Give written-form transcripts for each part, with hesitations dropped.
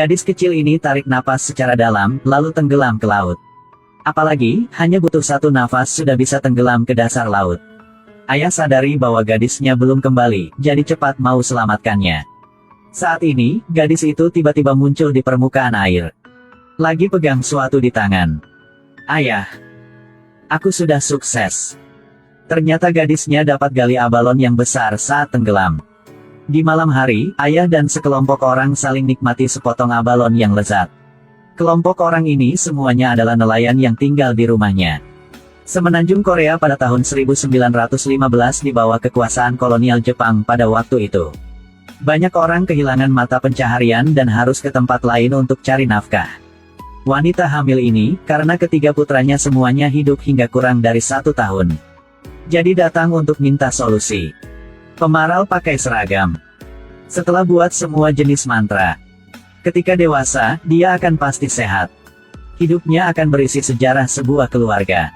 Gadis kecil ini tarik napas secara dalam, lalu tenggelam ke laut. Apalagi, hanya butuh satu nafas sudah bisa tenggelam ke dasar laut. Ayah sadari bahwa gadisnya belum kembali, jadi cepat mau selamatkannya. Saat ini, gadis itu tiba-tiba muncul di permukaan air. Lagi pegang suatu di tangan. Ayah, aku sudah sukses. Ternyata gadisnya dapat gali abalon yang besar saat tenggelam. Di malam hari, ayah dan sekelompok orang saling nikmati sepotong abalon yang lezat. Kelompok orang ini semuanya adalah nelayan yang tinggal di rumahnya. Semenanjung Korea pada tahun 1915 di bawah kekuasaan kolonial Jepang pada waktu itu. Banyak orang kehilangan mata pencaharian dan harus ke tempat lain untuk cari nafkah. Wanita hamil ini, karena ketiga putranya semuanya hidup hingga kurang dari 1 tahun. Jadi datang untuk minta solusi. Pemaral pakai seragam. Setelah buat semua jenis mantra. Ketika dewasa, dia akan pasti sehat. Hidupnya akan berisi sejarah sebuah keluarga.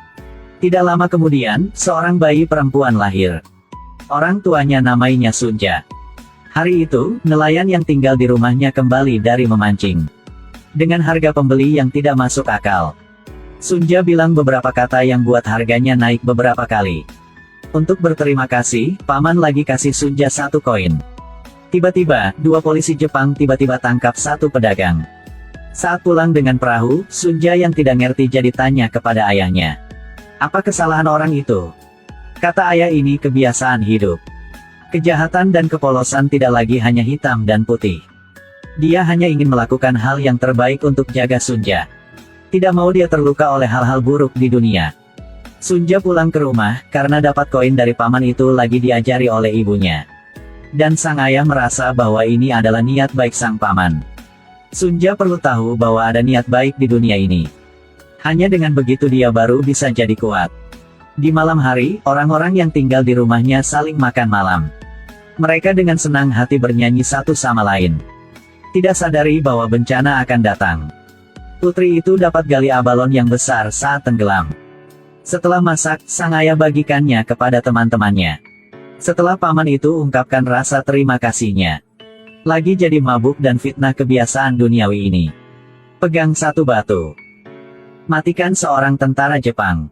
Tidak lama kemudian, seorang bayi perempuan lahir. Orang tuanya namanya Sunja. Hari itu, nelayan yang tinggal di rumahnya kembali dari memancing. Dengan harga pembeli yang tidak masuk akal. Sunja bilang beberapa kata yang buat harganya naik beberapa kali. Untuk berterima kasih, paman lagi kasih Sunja 1 koin. Tiba-tiba, 2 polisi Jepang tiba-tiba tangkap 1 pedagang. Saat pulang dengan perahu, Sunja yang tidak ngerti jadi tanya kepada ayahnya. Apa kesalahan orang itu? Kata ayah, ini kebiasaan hidup. Kejahatan dan kepolosan tidak lagi hanya hitam dan putih. Dia hanya ingin melakukan hal yang terbaik untuk jaga Sunja. Tidak mau dia terluka oleh hal-hal buruk di dunia. Sunja pulang ke rumah, karena dapat koin dari paman itu lagi diajari oleh ibunya. Dan sang ayah merasa bahwa ini adalah niat baik sang paman. Sunja perlu tahu bahwa ada niat baik di dunia ini. Hanya dengan begitu dia baru bisa jadi kuat. Di malam hari, orang-orang yang tinggal di rumahnya saling makan malam. Mereka dengan senang hati bernyanyi satu sama lain. Tidak sadari bahwa bencana akan datang. Putri itu dapat gali abalon yang besar saat tenggelam. Setelah masak, sang ayah bagikannya kepada teman-temannya. Setelah paman itu ungkapkan rasa terima kasihnya. Lagi jadi mabuk dan fitnah kebiasaan duniawi ini. Pegang 1 batu. Matikan seorang tentara Jepang.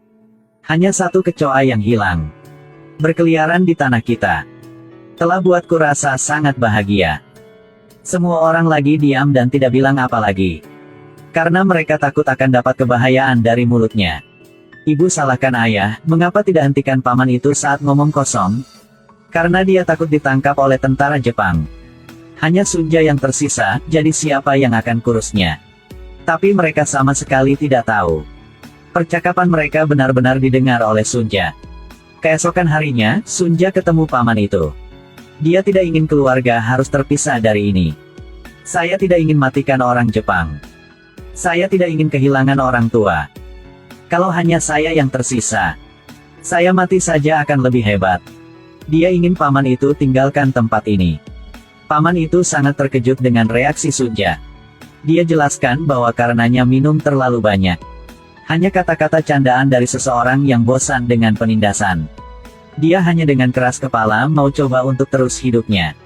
Hanya 1 kecoa yang hilang. Berkeliaran di tanah kita. Telah buatku rasa sangat bahagia. Semua orang lagi diam dan tidak bilang apa lagi. Karena mereka takut akan dapat kebahayaan dari mulutnya. Ibu salahkan ayah, mengapa tidak hentikan paman itu saat ngomong kosong? Karena dia takut ditangkap oleh tentara Jepang. Hanya Sunja yang tersisa, jadi siapa yang akan kurusnya? Tapi mereka sama sekali tidak tahu. Percakapan mereka benar-benar didengar oleh Sunja. Keesokan harinya, Sunja ketemu paman itu. Dia tidak ingin keluarga harus terpisah dari ini. Saya tidak ingin matikan orang Jepang. Saya tidak ingin kehilangan orang tua. Kalau hanya saya yang tersisa, saya mati saja akan lebih hebat. Dia ingin paman itu tinggalkan tempat ini. Paman itu sangat terkejut dengan reaksi Sunja. Dia jelaskan bahwa karenanya minum terlalu banyak. Hanya kata-kata candaan dari seseorang yang bosan dengan penindasan. Dia hanya dengan keras kepala mau coba untuk terus hidupnya.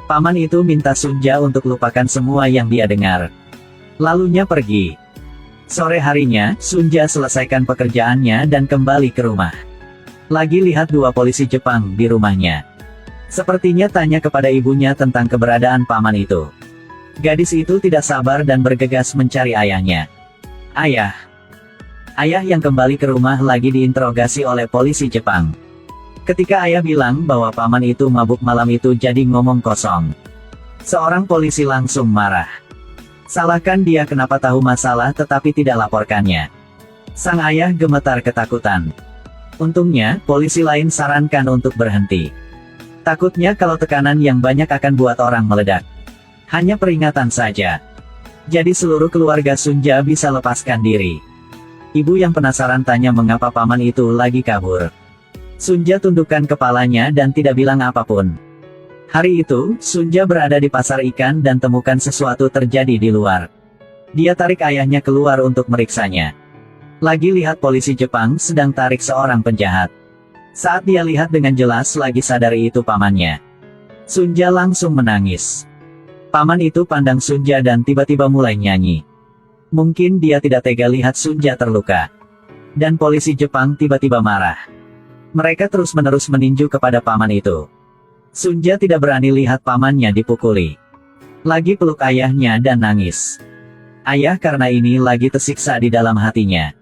Paman itu minta Sunja untuk lupakan semua yang dia dengar. Lalunya pergi. Sore harinya, Sunja selesaikan pekerjaannya dan kembali ke rumah. Lagi lihat 2 polisi Jepang di rumahnya. Sepertinya tanya kepada ibunya tentang keberadaan paman itu. Gadis itu tidak sabar dan bergegas mencari ayahnya. Ayah. Ayah yang kembali ke rumah lagi diinterogasi oleh polisi Jepang. Ketika ayah bilang bahwa paman itu mabuk malam itu jadi ngomong kosong. Seorang polisi langsung marah. Salahkan dia kenapa tahu masalah tetapi tidak laporkannya. Sang ayah gemetar ketakutan. Untungnya, polisi lain sarankan untuk berhenti. Takutnya kalau tekanan yang banyak akan buat orang meledak. Hanya peringatan saja. Jadi seluruh keluarga Sunja bisa lepaskan diri. Ibu yang penasaran tanya mengapa paman itu lagi kabur. Sunja tundukkan kepalanya dan tidak bilang apapun. Hari itu, Sunja berada di pasar ikan dan temukan sesuatu terjadi di luar. Dia tarik ayahnya keluar untuk meriksanya. Lagi lihat polisi Jepang sedang tarik seorang penjahat. Saat dia lihat dengan jelas lagi sadari itu pamannya. Sunja langsung menangis. Paman itu pandang Sunja dan tiba-tiba mulai nyanyi. Mungkin dia tidak tega lihat Sunja terluka. Dan polisi Jepang tiba-tiba marah. Mereka terus-menerus meninju kepada paman itu. Sunja tidak berani lihat pamannya dipukuli. Lagi peluk ayahnya dan nangis. Ayah karena ini lagi tersiksa di dalam hatinya.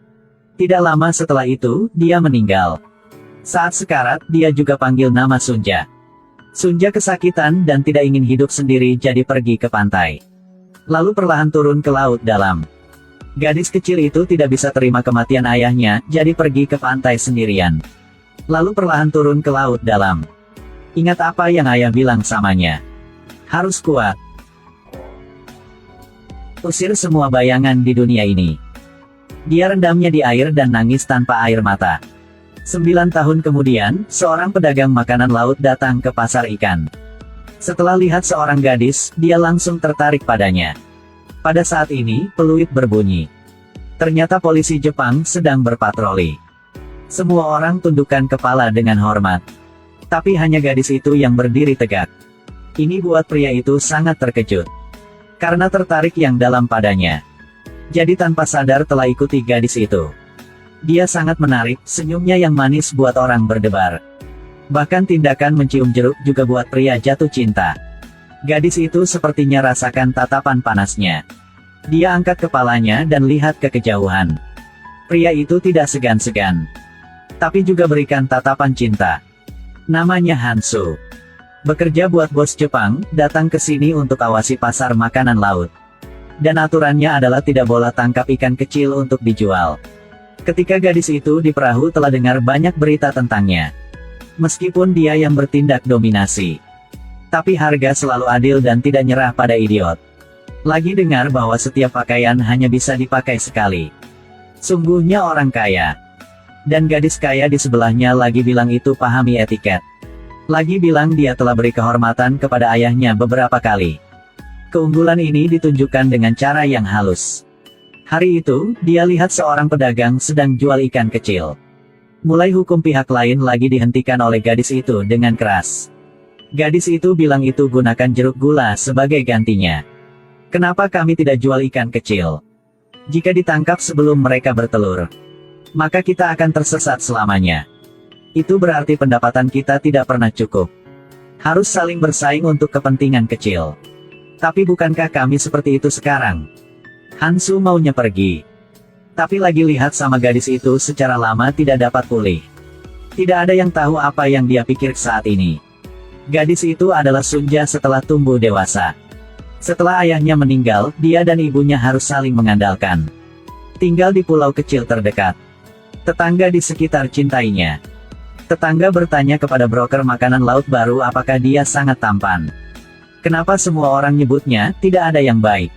Tidak lama setelah itu, dia meninggal. Saat sekarat, dia juga panggil nama Sunja. Sunja kesakitan dan tidak ingin hidup sendiri jadi pergi ke pantai. Lalu perlahan turun ke laut dalam. Gadis kecil itu tidak bisa terima kematian ayahnya, jadi pergi ke pantai sendirian. Lalu perlahan turun ke laut dalam. Ingat apa yang ayah bilang samanya. Harus kuat. Usir semua bayangan di dunia ini. Dia rendamnya di air dan nangis tanpa air mata. 9 tahun kemudian, seorang pedagang makanan laut datang ke pasar ikan. Setelah lihat seorang gadis, dia langsung tertarik padanya. Pada saat ini, peluit berbunyi. Ternyata polisi Jepang sedang berpatroli. Semua orang tundukkan kepala dengan hormat. Tapi hanya gadis itu yang berdiri tegak. Ini buat pria itu sangat terkejut. Karena tertarik yang dalam padanya. Jadi tanpa sadar telah ikuti gadis itu. Dia sangat menarik, senyumnya yang manis buat orang berdebar. Bahkan tindakan mencium jeruk juga buat pria jatuh cinta. Gadis itu sepertinya rasakan tatapan panasnya. Dia angkat kepalanya dan lihat ke kejauhan. Pria itu tidak segan-segan. Tapi juga berikan tatapan cinta. Namanya Hansu. Bekerja buat bos Jepang, datang ke sini untuk awasi pasar makanan laut. Dan aturannya adalah tidak boleh tangkap ikan kecil untuk dijual. Ketika gadis itu di perahu telah dengar banyak berita tentangnya. Meskipun dia yang bertindak dominasi. Tapi harga selalu adil dan tidak nyerah pada idiot. Lagi dengar bahwa setiap pakaian hanya bisa dipakai sekali. Sungguhnya orang kaya. Dan gadis kaya di sebelahnya lagi bilang itu pahami etiket. Lagi bilang dia telah beri kehormatan kepada ayahnya beberapa kali. Keunggulan ini ditunjukkan dengan cara yang halus. Hari itu, dia lihat seorang pedagang sedang jual ikan kecil. Mulai hukum pihak lain lagi dihentikan oleh gadis itu dengan keras. Gadis itu bilang itu gunakan jeruk gula sebagai gantinya. Kenapa kami tidak jual ikan kecil? Jika ditangkap sebelum mereka bertelur, maka kita akan tersesat selamanya. Itu berarti pendapatan kita tidak pernah cukup. Harus saling bersaing untuk kepentingan kecil. Tapi bukankah kami seperti itu sekarang? Hansu maunya pergi. Tapi lagi lihat sama gadis itu secara lama tidak dapat pulih. Tidak ada yang tahu apa yang dia pikir saat ini. Gadis itu adalah Sunja setelah tumbuh dewasa. Setelah ayahnya meninggal, dia dan ibunya harus saling mengandalkan. Tinggal di pulau kecil terdekat. Tetangga di sekitar cintainya. Tetangga bertanya kepada broker makanan laut baru apakah dia sangat tampan. Kenapa semua orang nyebutnya, tidak ada yang baik.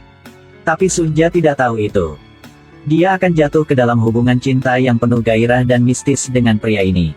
Tapi Sunja tidak tahu itu. Dia akan jatuh ke dalam hubungan cinta yang penuh gairah dan mistis dengan pria ini.